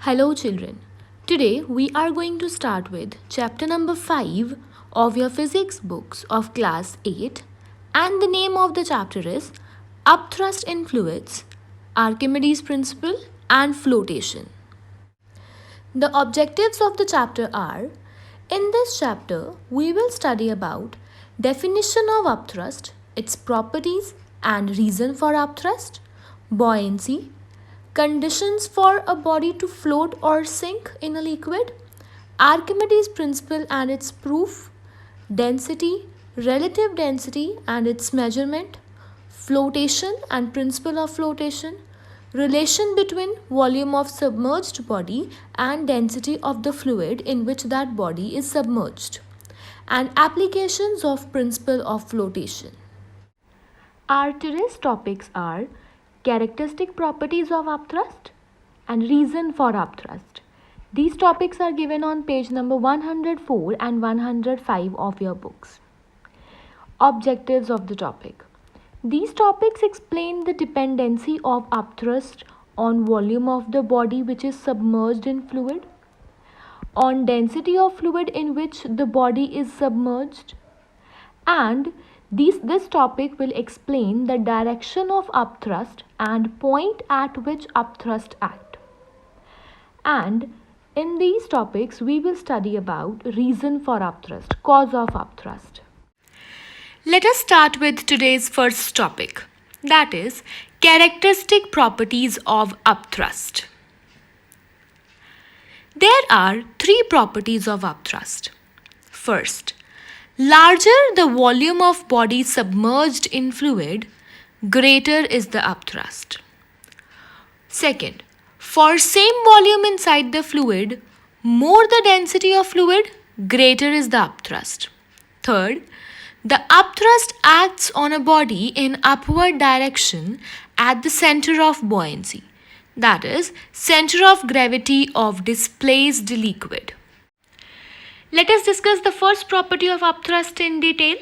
Hello, children. Today we are going to start with chapter number 5 of your physics books of class 8, and the name of the chapter is Upthrust in Fluids, Archimedes' Principle, and Flotation. The objectives of the chapter are: in this chapter, we will study about definition of upthrust, its properties and reason for upthrust, buoyancy, conditions for a body to float or sink in a liquid, Archimedes' principle and its proof, density, relative density and its measurement, flotation and principle of flotation, relation between volume of submerged body and density of the fluid in which that body is submerged, and applications of principle of flotation. Our today's topics are characteristic properties of upthrust and reason for upthrust. These topics are given on page number 104 and 105 of your books. Objectives of the topic. These topics explain the dependency of upthrust on volume of the body which is submerged in fluid, on density of fluid in which the body is submerged, and this topic will explain the direction of upthrust and point at which upthrust act. And in these topics, we will study about reason for upthrust, cause of upthrust. Let us start with today's first topic, that is characteristic properties of upthrust. There are three properties of upthrust. First, larger the volume of body submerged in fluid, greater is the upthrust. Second, for same volume inside the fluid, more the density of fluid, greater is the upthrust. Third, the upthrust acts on a body in upward direction at the center of buoyancy, that is, center of gravity of displaced liquid. Let us discuss the first property of upthrust in detail.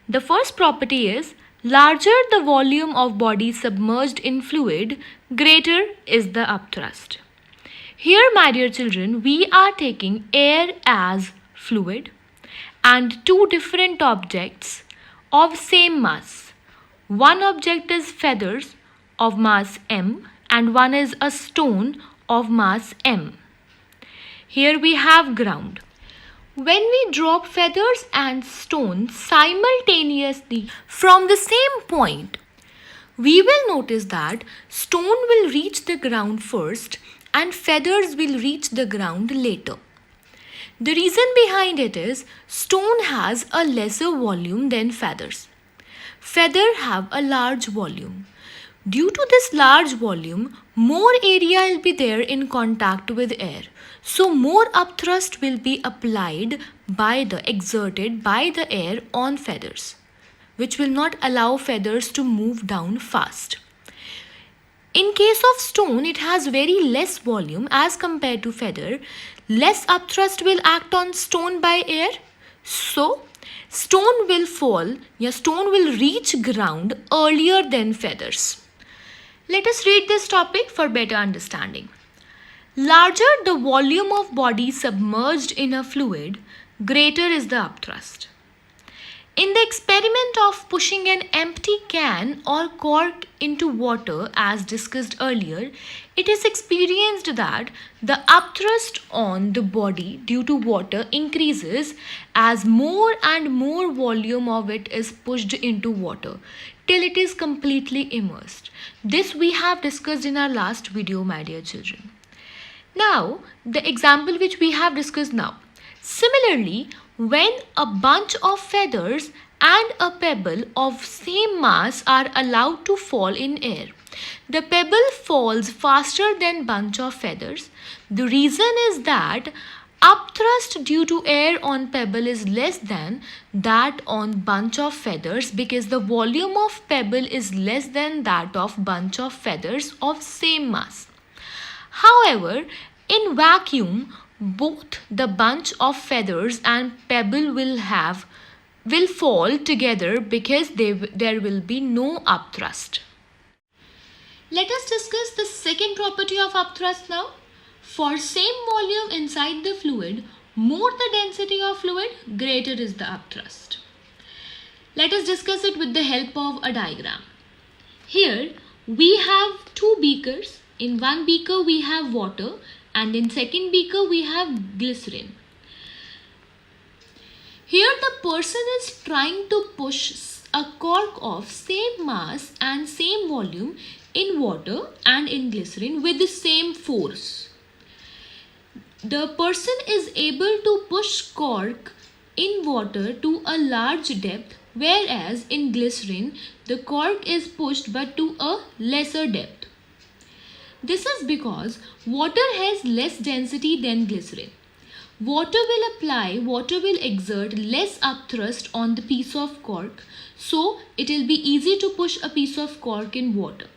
The first property is larger the volume of body submerged in fluid, greater is the upthrust. Here, my dear children, we are taking air as fluid and two different objects of same mass. One object is feathers of mass m and one is a stone of mass m. Here we have ground. When we drop feathers and stones simultaneously from the same point, we will notice that stone will reach the ground first and feathers will reach the ground later. The reason behind it is stone has a lesser volume than feathers. Feathers have a large volume. Due to this large volume, more area will be there in contact with air. So more upthrust will be exerted by the air on feathers, which will not allow feathers to move down fast. In case of stone, it has very less volume as compared to feather. Less upthrust will act on stone by air. So stone will reach ground earlier than feathers. Let us read this topic for better understanding. Larger the volume of body submerged in a fluid, greater is the upthrust. In the experiment of pushing an empty can or cork into water as discussed earlier, it is experienced that the upthrust on the body due to water increases as more and more volume of it is pushed into water till it is completely immersed. This we have discussed in our last video, my dear children. Now, the example which we have discussed now. Similarly, when a bunch of feathers and a pebble of same mass are allowed to fall in air, the pebble falls faster than bunch of feathers. The reason is that upthrust due to air on pebble is less than that on bunch of feathers because the volume of pebble is less than that of bunch of feathers of same mass. However, in vacuum, both the bunch of feathers and pebble will fall together because there will be no upthrust. Let us discuss the second property of upthrust now. For same volume inside the fluid, more the density of fluid, greater is the upthrust. Let us discuss it with the help of a diagram. Here we have two beakers. In one beaker we have water and in second beaker we have glycerin. Here the person is trying to push a cork of same mass and same volume in water and in glycerin with the same force. The person is able to push cork in water to a large depth, whereas in glycerin the cork is pushed but to a lesser depth. This is because water has less density than glycerin. Water will exert less upthrust on the piece of cork, so it will be easy to push a piece of cork in water.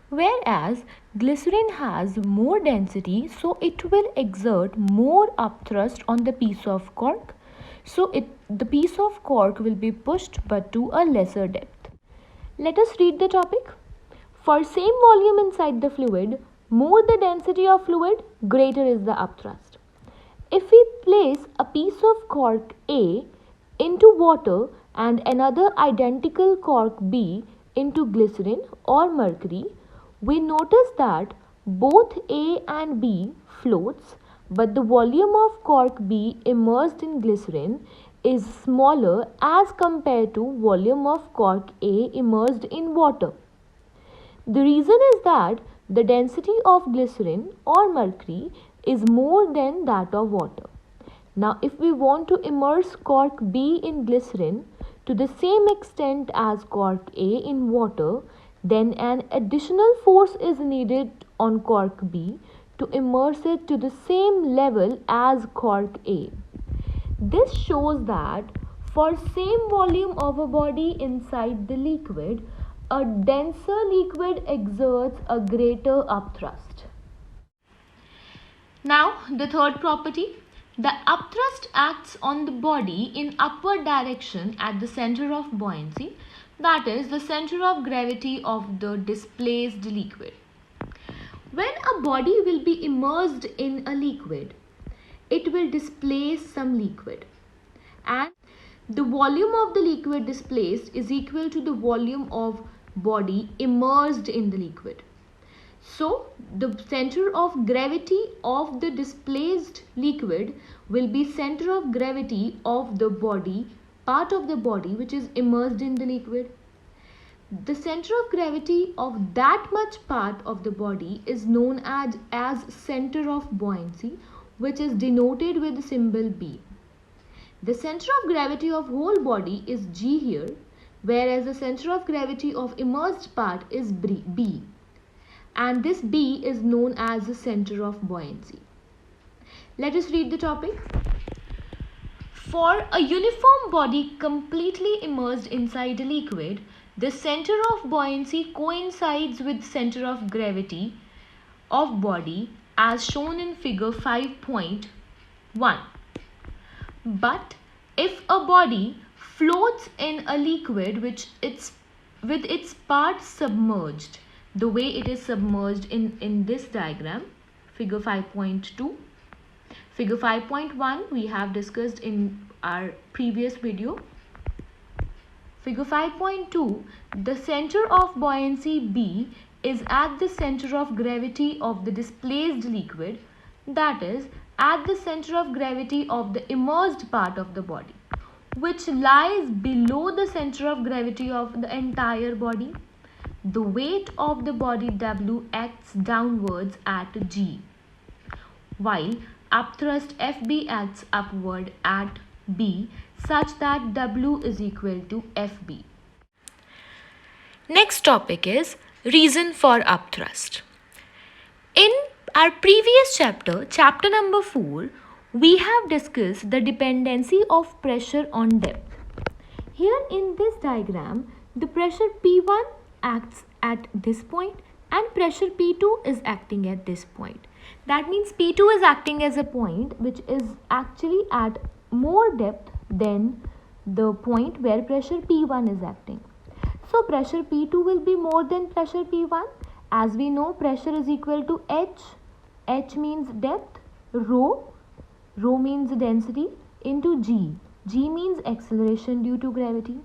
Whereas glycerin has more density, so it will exert more upthrust on the piece of cork. So the piece of cork will be pushed but to a lesser depth. Let us read the topic. For same volume inside the fluid, more the density of fluid, greater is the upthrust. If we place a piece of cork A into water and another identical cork B into glycerin or mercury, we notice that both A and B floats, but the volume of cork B immersed in glycerin is smaller as compared to volume of cork A immersed in water. The reason is that the density of glycerin or mercury is more than that of water. Now, if we want to immerse cork B in glycerin to the same extent as cork A in water, then an additional force is needed on cork B to immerse it to the same level as cork A. This shows that for same volume of a body inside the liquid, a denser liquid exerts a greater upthrust. Now, the third property. The upthrust acts on the body in upward direction at the center of buoyancy, that is, the center of gravity of the displaced liquid. When a body will be immersed in a liquid, it will displace some liquid, and the volume of the liquid displaced is equal to the volume of body immersed in the liquid. So, the center of gravity of the displaced liquid will be center of gravity of the body, part of the body which is immersed in the liquid. The center of gravity of that much part of the body is known as center of buoyancy, which is denoted with the symbol B. The center of gravity of whole body is G here, whereas the center of gravity of immersed part is B. And this B is known as the center of buoyancy. Let us read the topic. For a uniform body completely immersed inside a liquid, the center of buoyancy coincides with center of gravity of body as shown in figure 5.1. But if a body floats in a liquid with its parts submerged, the way it is submerged in this diagram, figure 5.2. Figure 5.1 we have discussed in our previous video. Figure 5.2, the center of buoyancy B is at the center of gravity of the displaced liquid, that is, at the center of gravity of the immersed part of the body, which lies below the center of gravity of the entire body. The weight of the body W acts downwards at G, while upthrust FB acts upward at B, such that W is equal to FB. Next topic is reason for upthrust. In our previous chapter, chapter number 4, we have discussed the dependency of pressure on depth. Here in this diagram, the pressure P1 acts at this point and pressure P2 is acting at this point. That means P2 is acting as a point which is actually at more depth than the point where pressure P1 is acting. So pressure P2 will be more than pressure P1. As we know, pressure is equal to H H means depth, rho means density, into g. G means acceleration due to gravity.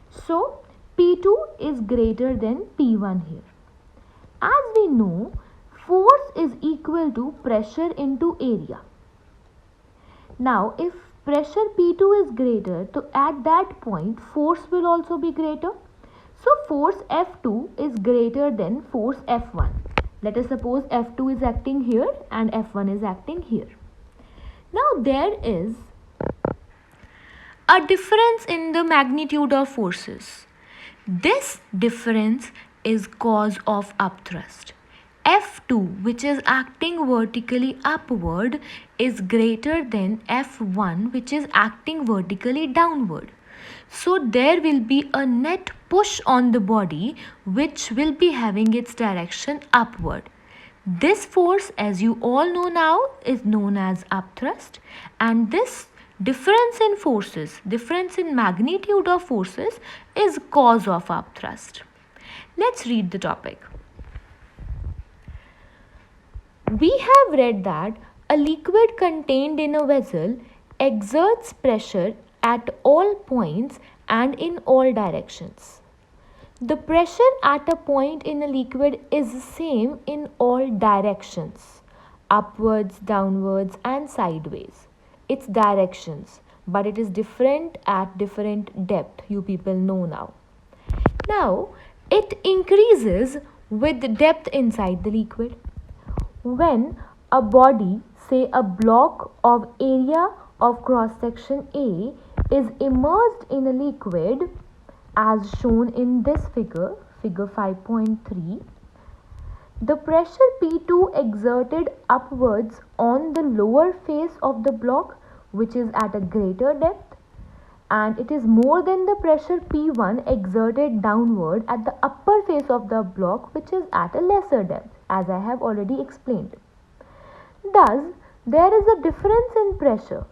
So P2 is greater than P1 here. As we know, force is equal to pressure into area. Now if pressure P2 is greater, so at that point force will also be greater. So force F2 is greater than force F1. Let us suppose F2 is acting here and F1 is acting here. Now there is a difference in the magnitude of forces. This difference is cause of upthrust. F2, which is acting vertically upward, is greater than F1, which is acting vertically downward. So there will be a net push on the body which will be having its direction upward. This force, as you all know now, is known as upthrust, and this difference in forces, difference in magnitude of forces is cause of upthrust. Let's read the topic. We have read that a liquid contained in a vessel exerts pressure at all points and in all directions. The pressure at a point in a liquid is the same in all directions, upwards, downwards and sideways. Its directions, but it is different at different depth, you people know now. Now, it increases with depth inside the liquid. When a body, say a block of area of cross section A, is immersed in a liquid as shown in this figure 5.3, the pressure P2 exerted upwards on the lower face of the block, which is at a greater depth, and it is more than the pressure P1 exerted downward at the upper face of the block, which is at a lesser depth, as I have already explained. Thus, there is a difference in pressure.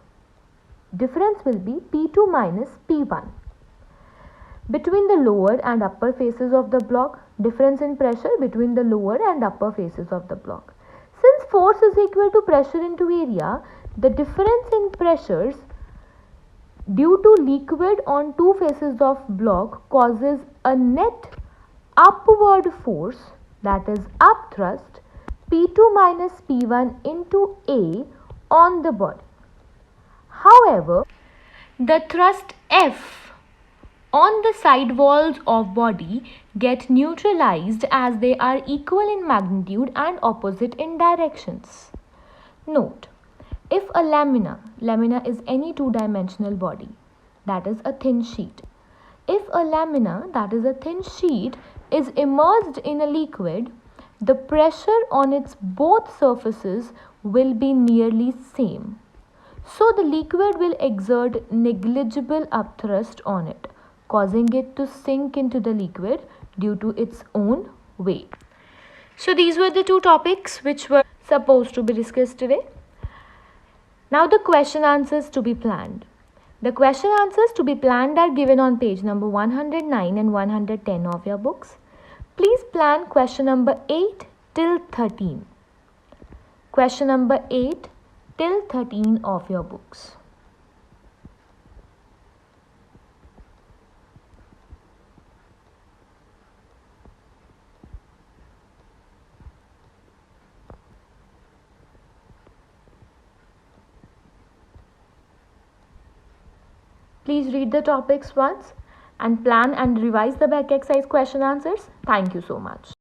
Difference will be P2 minus P1. Between the lower and upper faces of the block, difference in pressure between the lower and upper faces of the block. Since force is equal to pressure into area, the difference in pressures due to liquid on two faces of block causes a net upward force, that is upthrust, P2 minus P1 into A on the body. However, the thrust F on the side walls of body get neutralized as they are equal in magnitude and opposite in directions. Note, if a lamina is any two-dimensional body, that is a thin sheet. If a lamina, that is a thin sheet, is immersed in a liquid, the pressure on its both surfaces will be nearly same. So the liquid will exert negligible upthrust on it, causing it to sink into the liquid due to its own weight. So these were the two topics which were supposed to be discussed today. Now the question answers to be planned. The question answers to be planned are given on page number 109 and 110 of your books. Please plan question number 8 till 13. Question number 8 till 13 of your books. Please read the topics once and plan and revise the back exercise question answers. Thank you so much.